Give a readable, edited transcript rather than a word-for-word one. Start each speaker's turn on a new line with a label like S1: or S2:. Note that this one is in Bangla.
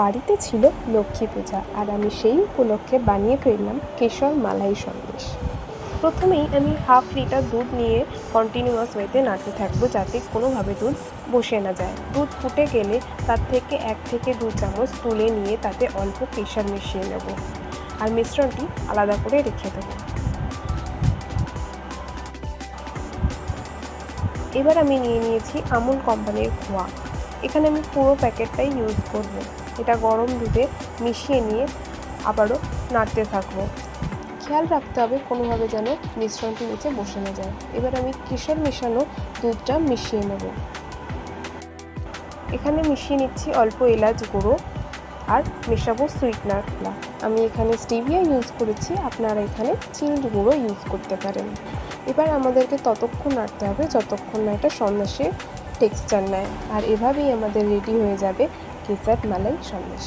S1: বাড়িতে ছিল লক্ষ্মী পূজা আর আমি সেই উপলক্ষে বানিয়ে ফেললাম কেশর মালাই সন্দেশ। প্রথমেই আমি 1/2 লিটার দুধ নিয়ে কন্টিনিউয়াস ওয়েতে নাড়তে থাকবো যাতে কোনোভাবে দুধ বসে না যায়। দুধ ফুটে গেলে তার থেকে 1 থেকে 2 চামচ তুলে নিয়ে তাতে অল্প কেশর মিশিয়ে নেব আর মিশ্রণটি আলাদা করে রেখে দেবো। এবার আমি নিয়ে নিয়েছি আমুল কোম্পানির খোয়া। এখানে আমি পুরো প্যাকেটটাই ইউজ করব। এটা গরম দুধে মিশিয়ে নিয়ে আবারও নাড়তে থাকবো। খেয়াল রাখতে হবে কোনোভাবে যেন মিশ্রণটি নিচে বসে না যায়। এবার আমি কেশর মেশানো দুধটা মিশিয়ে নেব। এখানে মিশিয়ে নিচ্ছি অল্প এলাচ গুঁড়ো আর মেশাবো সুইটনারগুলো। আমি এখানে স্টিভিয়া ইউজ করেছি, আপনারা এখানে চিনির গুঁড়ো ইউজ করতে পারেন। এবার আমাদেরকে ততক্ষণ নাড়তে হবে যতক্ষণ না এটা সন্দেশের টেক্সচার নেয়, আর এভাবেই আমাদের রেডি হয়ে যাবে কেশর মালাই সন্দেশ।